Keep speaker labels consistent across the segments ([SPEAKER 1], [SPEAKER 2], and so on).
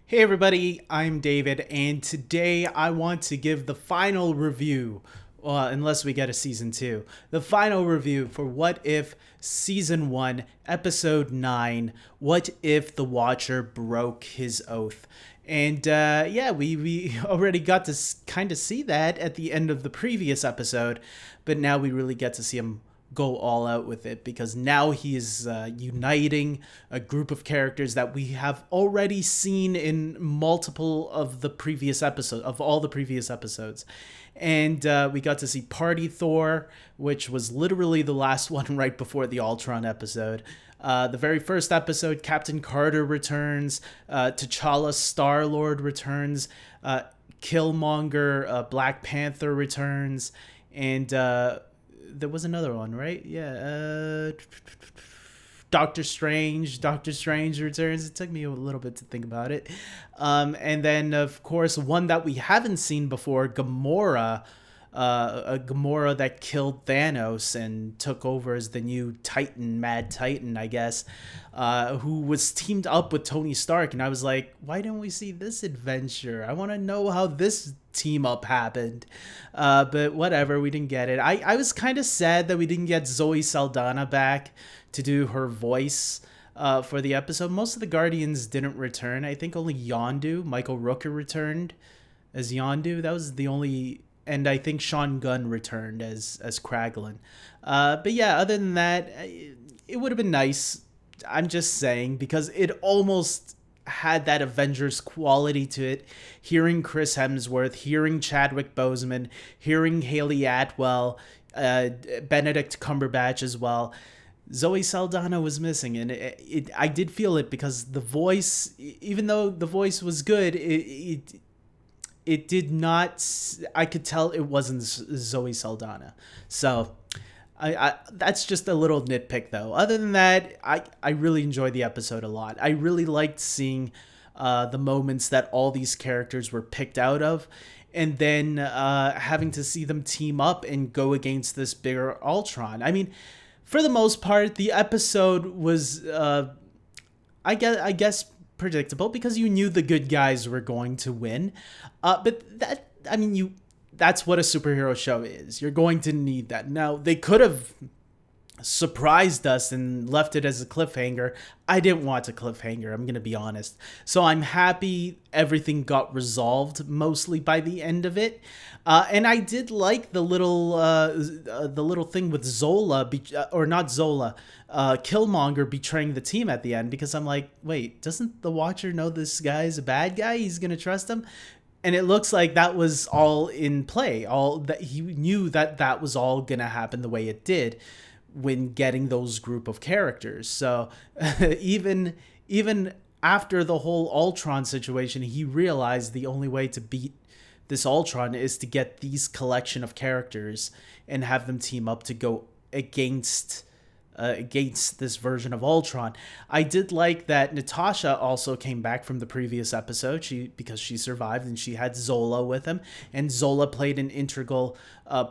[SPEAKER 1] Hey everybody, I'm David, and today I want to give the final review, unless we get a season 2, the final review for What If Season 1, Episode 9, What If the Watcher Broke His Oath. And yeah, we already got to kind of see that at the end of the previous episode, but now we really get to see him go all out with it because now he is uniting a group of characters that we have already seen in multiple of the previous episodes of all the previous episodes. And we got to see Party Thor, which was literally the last one right before the Ultron episode. The very first episode, Captain Carter returns, T'Challa Star-Lord returns, Killmonger Black Panther returns, and there was another one, right? Yeah. Doctor Strange returns. It took me a little bit to think about it. And then, of course, one that we haven't seen before, Gamora. A Gamora that killed Thanos and took over as the new Titan, Mad Titan, I guess, who was teamed up with Tony Stark. And I was like, why didn't we see this adventure? I want to know how this team up happened. But whatever, we didn't get it. I was kind of sad that we didn't get Zoe Saldana back to do her voice for the episode. Most of the Guardians didn't return. I think only Yondu, Michael Rooker, returned as Yondu. That was the only, and I think Sean Gunn returned as Kraglin. But yeah, other than that, it would have been nice. I'm just saying, because it almost had that Avengers quality to it. Hearing Chris Hemsworth, hearing Chadwick Boseman, hearing Haley Atwell, Benedict Cumberbatch as well. Zoe Saldana was missing, and I did feel it because the voice, even though the voice was good, it did not. I could tell it wasn't Zoe Saldana. So I that's just a little nitpick though. Other than that, I really enjoyed the episode a lot. I really liked seeing the moments that all these characters were picked out of, and then having to see them team up and go against this bigger Ultron. I mean, for the most part, the episode was I guess predictable because you knew the good guys were going to win. But that, I mean, that's what a superhero show is. You're going to need that. Now, they could have surprised us and left it as a cliffhanger. I didn't want a cliffhanger, I'm going to be honest. So I'm happy everything got resolved mostly by the end of it. And I did like the little thing with Zola, or not Zola, Killmonger betraying the team at the end, because I'm like, wait, doesn't the Watcher know this guy's a bad guy? He's going to trust him? And it looks like that was all in play. All that he knew that was all going to happen the way it did when getting those group of characters. So even after the whole Ultron situation, he realized the only way to beat this Ultron is to get these collection of characters and have them team up to go against this version of Ultron. I did like that Natasha also came back from the previous episode, because she survived and she had Zola with him, and Zola played an integral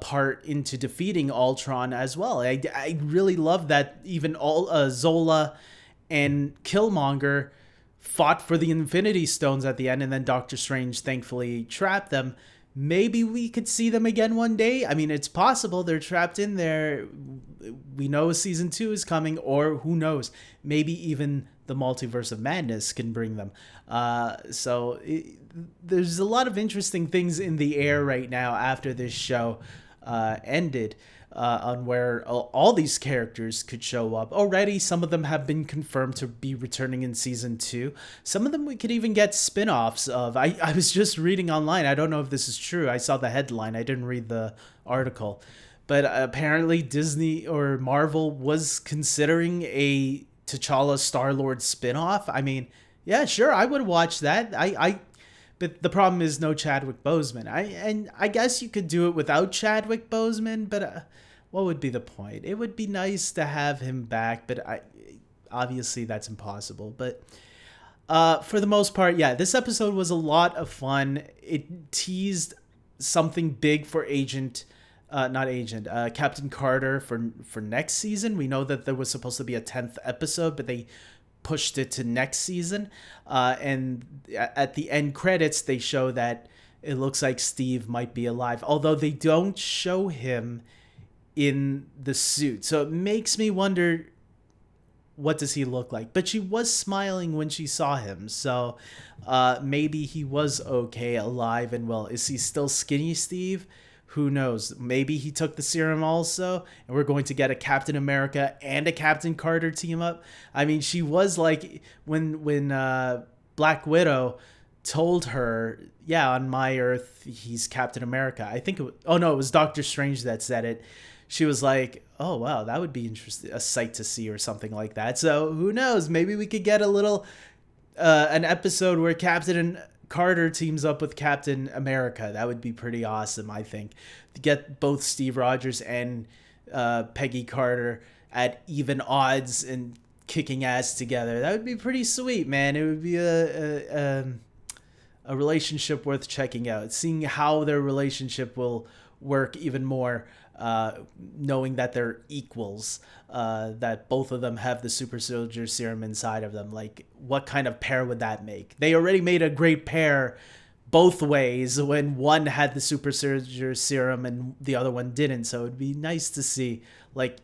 [SPEAKER 1] part into defeating Ultron as well. I really love that even Zola and Killmonger fought for the Infinity Stones at the end, and then Doctor Strange thankfully trapped them. Maybe we could see them again one day. I mean, it's possible they're trapped in there. We know season 2 is coming, or who knows? Maybe even the Multiverse of Madness can bring them. There's a lot of interesting things in the air right now after this show ended. On where all these characters could show up. Already, some of them have been confirmed to be returning in season 2. Some of them we could even get spin-offs of. I was just reading online. I don't know if this is true. I saw the headline. I didn't read the article. But apparently Disney or Marvel was considering a T'Challa Star-Lord spin-off. I mean, yeah, sure, I would watch that. But the problem is no Chadwick Boseman. I guess you could do it without Chadwick Boseman, but what would be the point? It would be nice to have him back, but obviously that's impossible. But for the most part, yeah, this episode was a lot of fun. It teased something big for Captain Carter for next season. We know that there was supposed to be a 10th episode, but they pushed it to next season. And at the end credits, they show that it looks like Steve might be alive, although they don't show him in the suit. So it makes me wonder, what does he look like? But she was smiling when she saw him, so maybe he was okay, alive and well. Is he still skinny Steve? Who knows? Maybe he took the serum also, and we're going to get a Captain America and a Captain Carter team up. I mean, she was like, when Black Widow told her, yeah, on my Earth he's Captain America. I think it was Doctor Strange that said it. She was like, oh wow, that would be interesting, a sight to see or something like that. So who knows? Maybe we could get a little an episode where Captain Carter teams up with Captain America. That would be pretty awesome, I think, to get both Steve Rogers and Peggy Carter at even odds and kicking ass together. That would be pretty sweet, man. It would be a relationship worth checking out, seeing how their relationship will work even more, knowing that they're equals, that both of them have the super soldier serum inside of them. Like, what kind of pair would that make? They already made a great pair both ways when one had the super soldier serum and the other one didn't. So it'd be nice to see, like,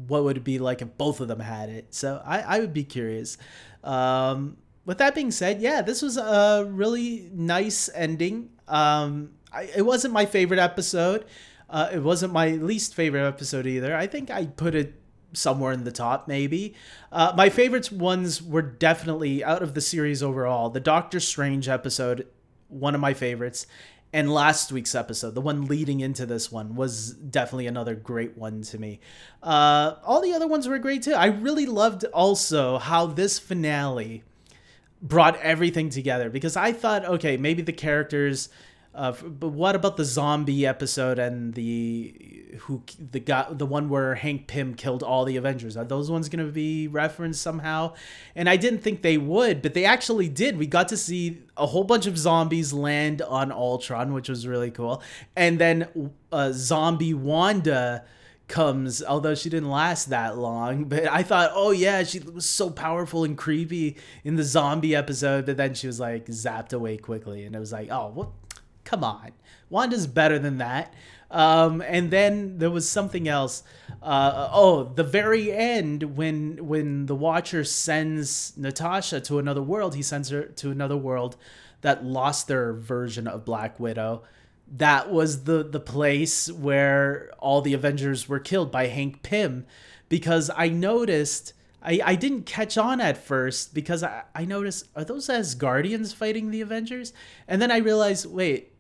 [SPEAKER 1] what would it be like if both of them had it. So I would be curious. With that being said, yeah, this was a really nice ending. It wasn't my favorite episode. It wasn't my least favorite episode either. I think I put it somewhere in the top, maybe. My favorite ones were definitely, out of the series overall, the Doctor Strange episode, one of my favorites, and last week's episode, the one leading into this one, was definitely another great one to me. All the other ones were great too. I really loved also how this finale brought everything together, because I thought, okay, maybe the characters, but what about the zombie episode and the one where Hank Pym killed all the Avengers? Are those ones going to be referenced somehow? And I didn't think they would, but they actually did. We got to see a whole bunch of zombies land on Ultron, which was really cool. And then zombie Wanda comes, although she didn't last that long, but I thought, oh yeah, she was so powerful and creepy in the zombie episode, but then she was like zapped away quickly, and it was like, oh, what? Come on, Wanda's better than that. And then there was something else. The very end, when the Watcher sends Natasha to another world, he sends her to another world that lost their version of Black Widow. That was the place where all the Avengers were killed by Hank Pym, because I noticed, I didn't catch on at first, because I noticed, are those Asgardians fighting the Avengers? And then I realized, wait,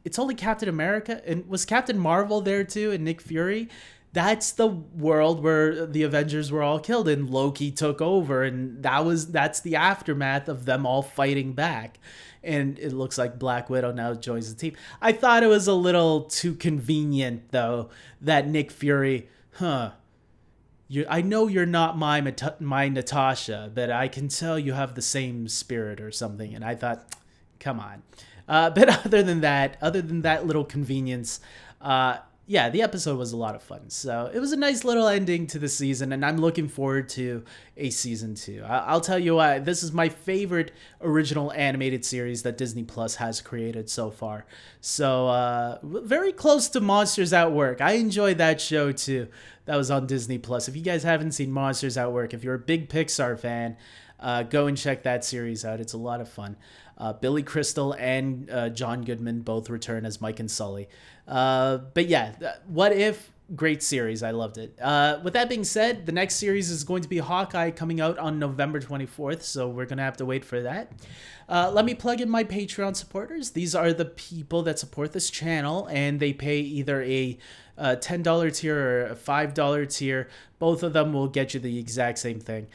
[SPEAKER 1] it's only Captain America, and was Captain Marvel there too, and Nick Fury? That's the world where the Avengers were all killed and Loki took over, and that's the aftermath of them all fighting back. And it looks like Black Widow now joins the team. I thought it was a little too convenient, though, that Nick Fury, I know you're not my Natasha, but I can tell you have the same spirit or something. And I thought, come on. But other than that little convenience, yeah, the episode was a lot of fun. So it was a nice little ending to the season, and I'm looking forward to a season 2. I'll tell you what, this is my favorite original animated series that Disney Plus has created so far. So very close to Monsters at Work. I enjoyed that show too. That was on Disney Plus. If you guys haven't seen Monsters at Work, if you're a big Pixar fan, go and check that series out. It's a lot of fun. Billy Crystal and John Goodman both return as Mike and Sully. But yeah, What If? Great series. I loved it. With that being said, the next series is going to be Hawkeye, coming out on November 24th, so we're going to have to wait for that. Let me plug in my Patreon supporters. These are the people that support this channel, and they pay either a $10 tier or a $5 tier. Both of them will get you the exact same thing.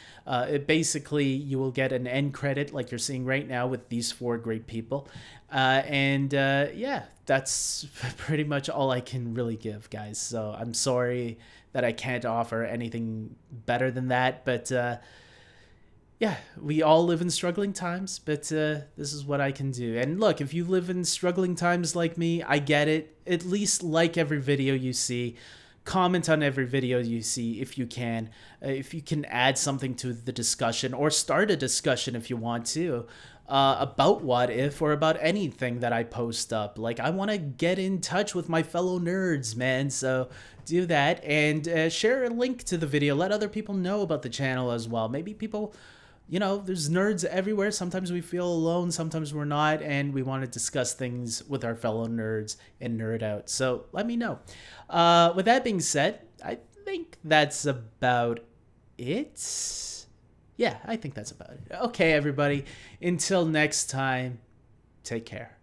[SPEAKER 1] Basically, you will get an end credit like you're seeing right now with these 4 great people. Yeah, that's pretty much all I can really give, guys. So I'm sorry that I can't offer anything better than that, but yeah, we all live in struggling times, but this is what I can do. And look, if you live in struggling times like me, I get it. At least like every video you see. comment on every video you see if you can. If you can add something to the discussion or start a discussion if you want to. About What If or about anything that I post up. Like, I want to get in touch with my fellow nerds, man. So do that and share a link to the video. Let other people know about the channel as well. Maybe people, there's nerds everywhere. Sometimes we feel alone, sometimes we're not, and we want to discuss things with our fellow nerds and nerd out. So let me know. With that being said, I think that's about it. Yeah, I think that's about it. Okay, everybody. Until next time, take care.